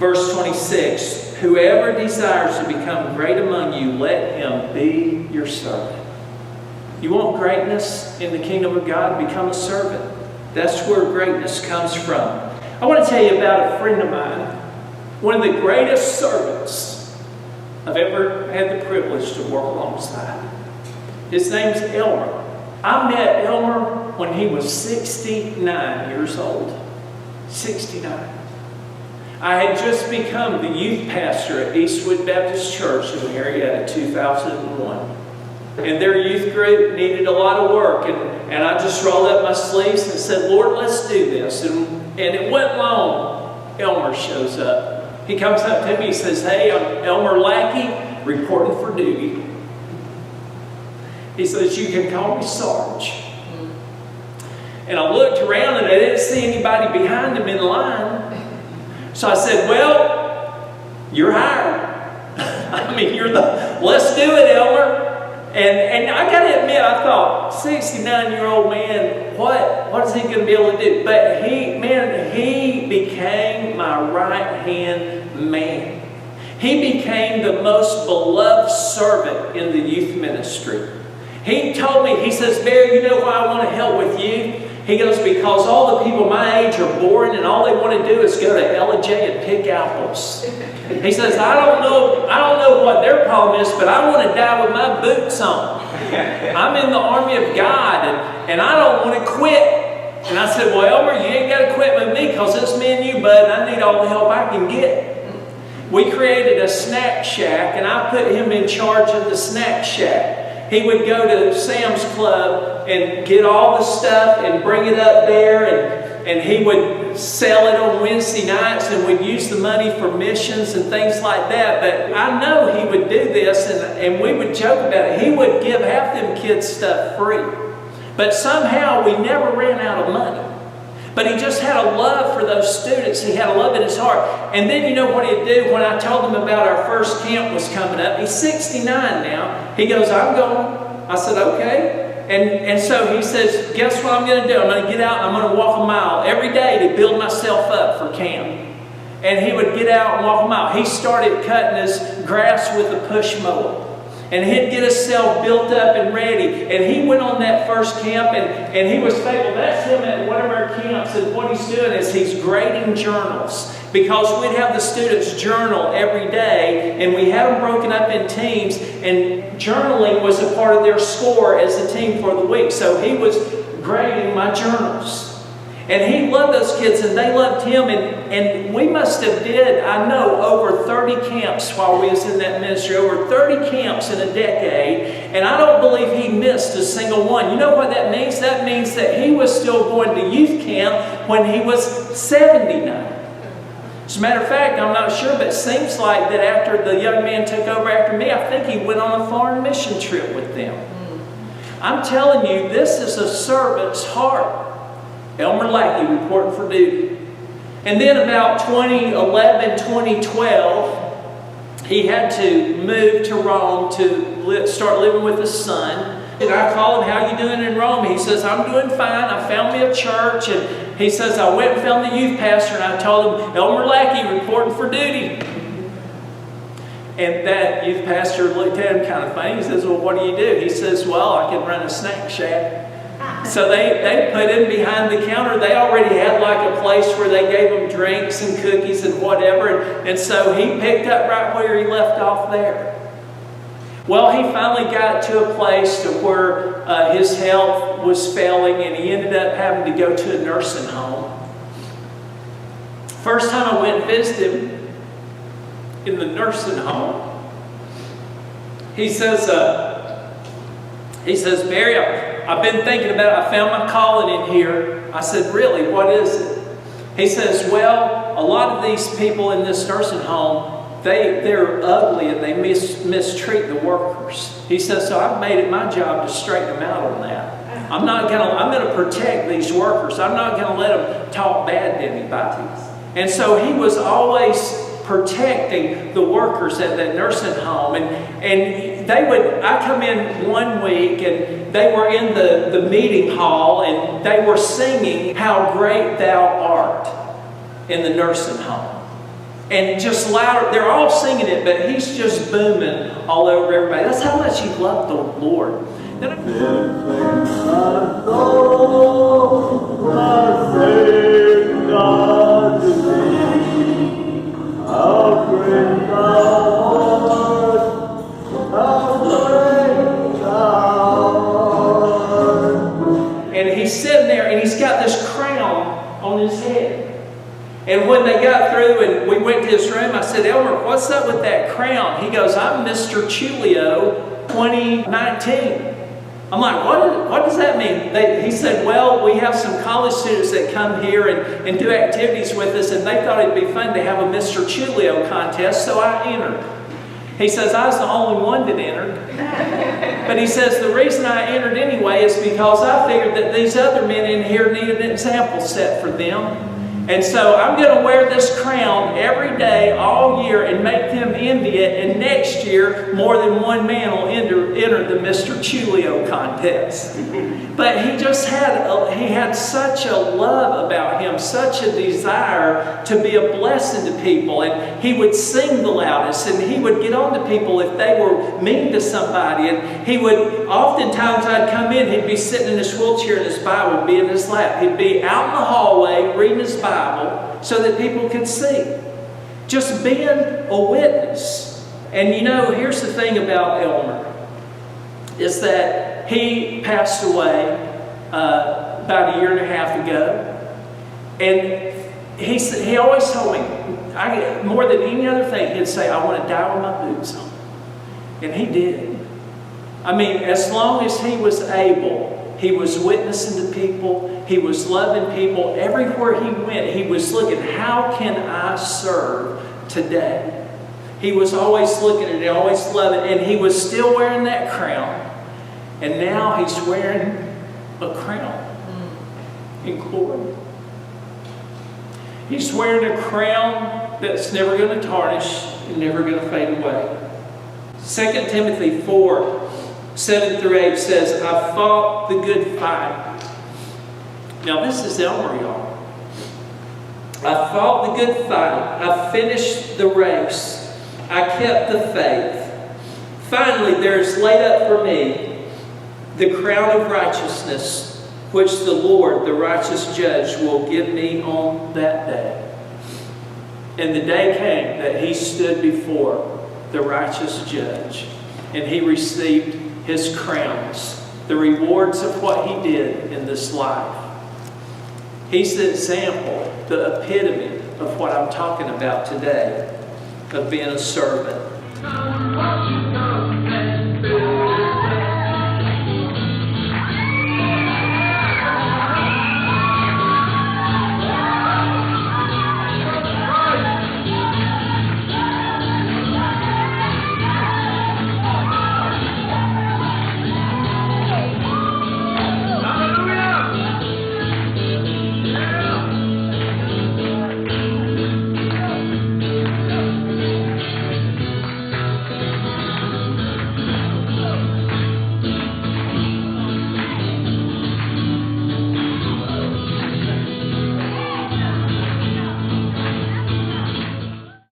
Verse 26, whoever desires to become great among you, let him be your servant. You want greatness in the kingdom of God? Become a servant. That's where greatness comes from. I want to tell you about a friend of mine, one of the greatest servants I've ever had the privilege to work alongside. His name's Elmer. I met Elmer when he was 69 years old. 69. I had just become the youth pastor at Eastwood Baptist Church in Marietta in 2001. And their youth group needed a lot of work. And I just rolled up my sleeves and said, Lord, let's do this. And it went long. Elmer shows up. He comes up to me, he says, hey, I'm Elmer Lackey, reporting for duty. He says, you can call me Sarge. And I looked around and I didn't see anybody behind him in line. So I said, well, you're hired. I mean, let's do it, Elmer. And I got to admit, I thought, 69-year-old man, what is he going to be able to do? But he became my right-hand man. He became the most beloved servant in the youth ministry. He told me, he says, Barry, you know why I want to help with you? He goes, because all the people my age are boring and all they want to do is go to L&J and pick apples. He says, I don't know what their problem is, but I want to die with my boots on. I'm in the army of God and I don't want to quit. And I said, well, Elmer, you ain't got to quit with me because it's me and you, bud, and I need all the help I can get. We created a snack shack and I put him in charge of the snack shack. He would go to Sam's Club and get all the stuff and bring it up there, and he would sell it on Wednesday nights, and we'd use the money for missions and things like that. But I know he would do this, and we would joke about it. He would give half them kids stuff free. But somehow we never ran out of money. But he just had a love for those students. He had a love in his heart. And then you know what he'd do when I told him about our first camp was coming up? He's 69 now. He goes, I'm going. I said, okay. And so he says, guess what I'm going to do? I'm going to get out and I'm going to walk a mile every day to build myself up for camp. And he would get out and walk a mile. He started cutting his grass with a push mower. And he'd get himself built up and ready. And he went on that first camp and he was faithful. That's him at one of our camps. And what he's doing is he's grading journals. Because we'd have the students journal every day. And we had them broken up in teams. And journaling was a part of their score as a team for the week. So he was grading my journals. And he loved those kids and they loved him. And we must have did, I know, over 30 camps while we was in that ministry. Over 30 camps in a decade. And I don't believe he missed a single one. You know what that means? That means that he was still going to youth camp when he was 79. As a matter of fact, I'm not sure, but it seems like that after the young man took over after me, I think he went on a foreign mission trip with them. I'm telling you, this is a servant's heart. Elmer Lackey reporting for duty. And then about 2011, 2012, he had to move to Rome to start living with his son. And I called him, how you doing in Rome? He says, I'm doing fine. I found me a church. And he says, I went and found the youth pastor. And I told him, Elmer Lackey reporting for duty. And that youth pastor looked at him kind of funny. He says, well, what do you do? He says, well, I can run a snack shack. So they put him behind the counter. They already had like a place where they gave him drinks and cookies and whatever. And so he picked up right where he left off there. Well, he finally got to a place to where his health was failing and he ended up having to go to a nursing home. First time I went and visited him in the nursing home, he says, Barry, I've been thinking about it. I found my calling in here. I said, really, what is it? He says, well, a lot of these people in this nursing home, they're ugly and they mistreat the workers. He says, so I've made it my job to straighten them out on that. I'm going to protect these workers. I'm not going to let them talk bad to anybody. And so he was always protecting the workers at that nursing home. And I come in one week and they were in the meeting hall and they were singing How Great Thou Art in the nursing home. And just louder. They're all singing it, but he's just booming all over everybody. That's how much he loved the Lord. And he's sitting there, and he's got this crown on his head. And when they got through and we went to his room, I said, Elmer, what's up with that crown? He goes, I'm Mr. Chulio 2019. I'm like, what does that mean? He said, well, we have some college students that come here and do activities with us, and they thought it'd be fun to have a Mr. Chulio contest, so I entered. He says, I was the only one that entered. But he says, the reason I entered anyway is because I figured that these other men in here needed an example set for them. And so I'm going to wear this crown every day, all year, and make them envy it. And next year, more than one man will enter the Mr. Chulio contest. But he just had such a love about him, such a desire to be a blessing to people. And he would sing the loudest, and he would get on to people if they were mean to somebody. And he would, oftentimes I'd come in, he'd be sitting in his wheelchair and his Bible would be in his lap. He'd be out in the hallway reading his Bible so that people could see. Just being a witness. And you know, here's the thing about Elmer, is that he passed away about a year and a half ago. And he always told me, more than any other thing, he'd say, I want to die with my boots on. And he did. I mean, as long as he was able, he was witnessing to people. He was loving people. Everywhere he went, he was looking, how can I serve today? He was always looking at it, always loving it. And he was still wearing that crown. And now he's wearing a crown in glory. He's wearing a crown that's never going to tarnish and never going to fade away. 2 Timothy 4:7-8 says, I fought the good fight. Now this is Elmer, y'all. I fought the good fight. I finished the race. I kept the faith. Finally, there is laid up for me the crown of righteousness, which the Lord, the righteous judge, will give me on that day. And the day came that he stood before the righteous judge, and he received his crowns, the rewards of what he did in this life. He's the example, the epitome of what I'm talking about today, of being a servant.